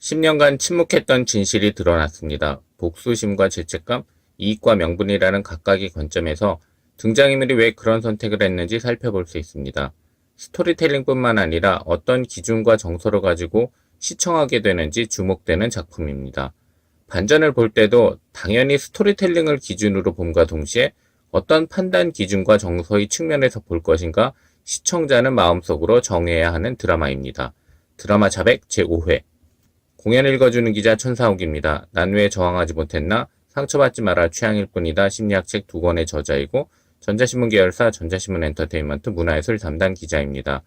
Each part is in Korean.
10년간 침묵했던 진실이 드러났습니다. 복수심과 죄책감, 이익과 명분이라는 각각의 관점에서 등장인물이 왜 그런 선택을 했는지 살펴볼 수 있습니다. 스토리텔링뿐만 아니라 어떤 기준과 정서를 가지고 시청하게 되는지 주목되는 작품입니다. 반전을 볼 때도 당연히 스토리텔링을 기준으로 봄과 동시에 어떤 판단 기준과 정서의 측면에서 볼 것인가 시청자는 마음속으로 정해야 하는 드라마입니다. 드라마 자백 제5회 공연 읽어주는 기자 천사옥입니다. 난 왜 저항하지 못했나? 상처받지 마라 취향일 뿐이다. 심리학책 2권의 저자이고 전자신문 계열사 전자신문 엔터테인먼트 문화예술 담당 기자입니다.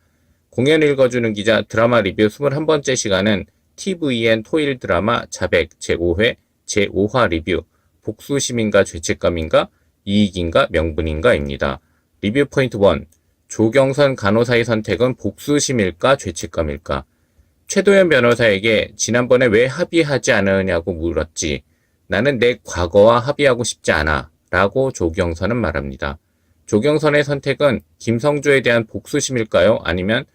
공연 읽어주는 기자 드라마 리뷰 21번째 시간은 TVN 토일 드라마 자백 제5회 제5화 리뷰 복수심인가 죄책감인가 이익인가 명분인가입니다. 리뷰 포인트 1 조경선 간호사의 선택은 복수심일까 죄책감일까? 최도연 변호사에게 지난번에 왜 합의하지 않으냐고 물었지. 나는 내 과거와 합의하고 싶지 않아 라고 조경선은 말합니다. 조경선의 선택은 김성주에 대한 복수심일까요? 아니면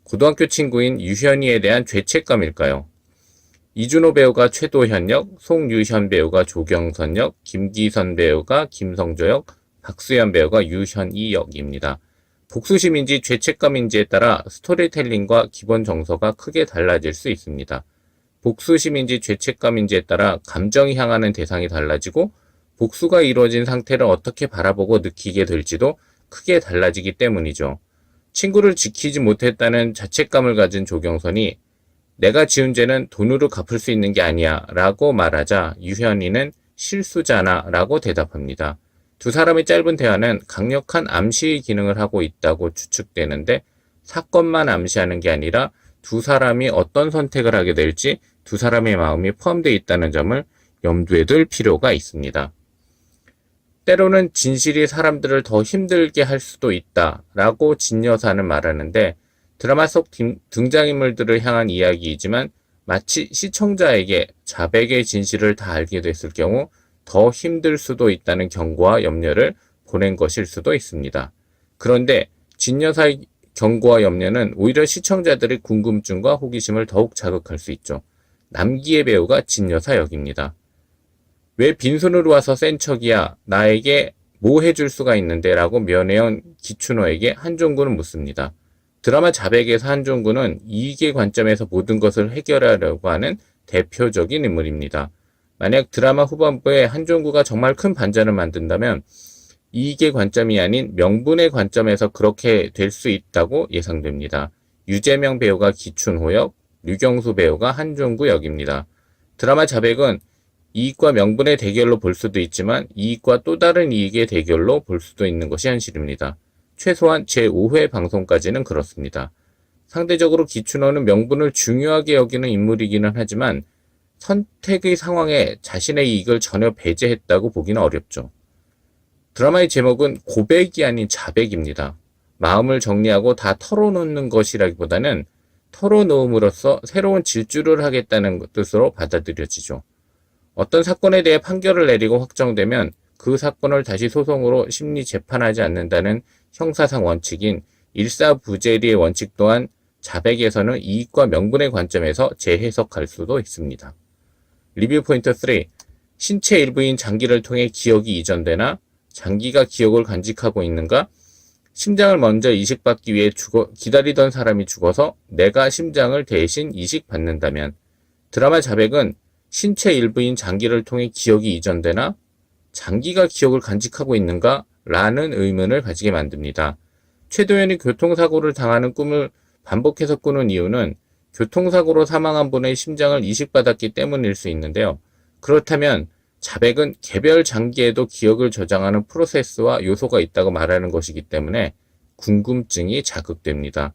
고등학교 친구인 유현이에 대한 죄책감일까요? 이준호 배우가 최도현 역, 송유현 배우가 조경선 역, 김기선 배우가 김성조 역, 박수현 배우가 유현이 역입니다. 복수심인지 죄책감인지에 따라 스토리텔링과 기본 정서가 크게 달라질 수 있습니다. 복수심인지 죄책감인지에 따라 감정이 향하는 대상이 달라지고 복수가 이루어진 상태를 어떻게 바라보고 느끼게 될지도 크게 달라지기 때문이죠. 친구를 지키지 못했다는 자책감을 가진 조경선이 내가 지은 죄는 돈으로 갚을 수 있는 게 아니야 라고 말하자 유현이는 실수잖아 라고 대답합니다. 두 사람의 짧은 대화는 강력한 암시의 기능을 하고 있다고 추측되는데 사건만 암시하는 게 아니라 두 사람이 어떤 선택을 하게 될지 두 사람의 마음이 포함되어 있다는 점을 염두에 둘 필요가 있습니다. 때로는 진실이 사람들을 더 힘들게 할 수도 있다 라고 진 여사는 말하는데 드라마 속 등장인물들을 향한 이야기이지만 마치 시청자에게 자백의 진실을 다 알게 됐을 경우 더 힘들 수도 있다는 경고와 염려를 보낸 것일 수도 있습니다. 그런데 진 여사의 경고와 염려는 오히려 시청자들의 궁금증과 호기심을 더욱 자극할 수 있죠. 남기의 배우가 진 여사 역입니다. 왜 빈손으로 와서 센 척이야? 나에게 뭐 해줄 수가 있는데? 라고 면회온 기춘호에게 한종구는 묻습니다. 드라마 자백에서 한종구는 이익의 관점에서 모든 것을 해결하려고 하는 대표적인 인물입니다. 만약 드라마 후반부에 한종구가 정말 큰 반전을 만든다면 이익의 관점이 아닌 명분의 관점에서 그렇게 될 수 있다고 예상됩니다. 유재명 배우가 기춘호 역, 류경수 배우가 한종구 역입니다. 드라마 자백은 이익과 명분의 대결로 볼 수도 있지만 이익과 또 다른 이익의 대결로 볼 수도 있는 것이 현실입니다. 최소한 제5회 방송까지는 그렇습니다. 상대적으로 기춘호는 명분을 중요하게 여기는 인물이기는 하지만 선택의 상황에 자신의 이익을 전혀 배제했다고 보기는 어렵죠. 드라마의 제목은 고백이 아닌 자백입니다. 마음을 정리하고 다 털어놓는 것이라기보다는 털어놓음으로써 새로운 질주를 하겠다는 뜻으로 받아들여지죠. 어떤 사건에 대해 판결을 내리고 확정되면 그 사건을 다시 소송으로 심리 재판하지 않는다는 형사상 원칙인 일사부재리의 원칙 또한 자백에서는 이익과 명분의 관점에서 재해석할 수도 있습니다. 리뷰 포인트 3. 신체 일부인 장기를 통해 기억이 이전되나? 장기가 기억을 간직하고 있는가? 심장을 먼저 이식받기 위해 기다리던 사람이 죽어서 내가 심장을 대신 이식받는다면? 드라마 자백은 신체 일부인 장기를 통해 기억이 이전되나? 장기가 기억을 간직하고 있는가? 라는 의문을 가지게 만듭니다. 최도연이 교통사고를 당하는 꿈을 반복해서 꾸는 이유는 교통사고로 사망한 분의 심장을 이식받았기 때문일 수 있는데요. 그렇다면 자백은 개별 장기에도 기억을 저장하는 프로세스와 요소가 있다고 말하는 것이기 때문에 궁금증이 자극됩니다.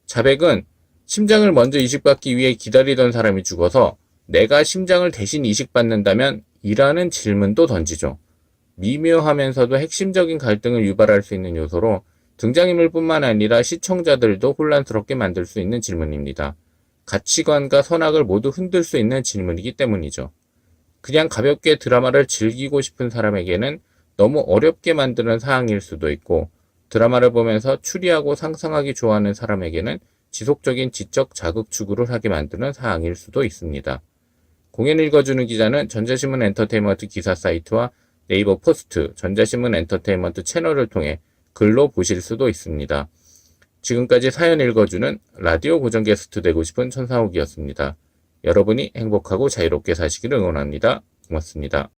자백은 심장을 먼저 이식받기 위해 기다리던 사람이 죽어서 내가 심장을 대신 이식받는다면? 이라는 질문도 던지죠. 미묘하면서도 핵심적인 갈등을 유발할 수 있는 요소로 등장인물뿐만 아니라 시청자들도 혼란스럽게 만들 수 있는 질문입니다. 가치관과 선악을 모두 흔들 수 있는 질문이기 때문이죠. 그냥 가볍게 드라마를 즐기고 싶은 사람에게는 너무 어렵게 만드는 사항일 수도 있고 드라마를 보면서 추리하고 상상하기 좋아하는 사람에게는 지속적인 지적 자극 추구를 하게 만드는 사항일 수도 있습니다. 공연 읽어주는 기자는 전자신문 엔터테인먼트 기사 사이트와 네이버 포스트, 전자신문 엔터테인먼트 채널을 통해 글로 보실 수도 있습니다. 지금까지 사연 읽어주는 라디오 고정 게스트 되고 싶은 천상욱이었습니다. 여러분이 행복하고 자유롭게 사시기를 응원합니다. 고맙습니다.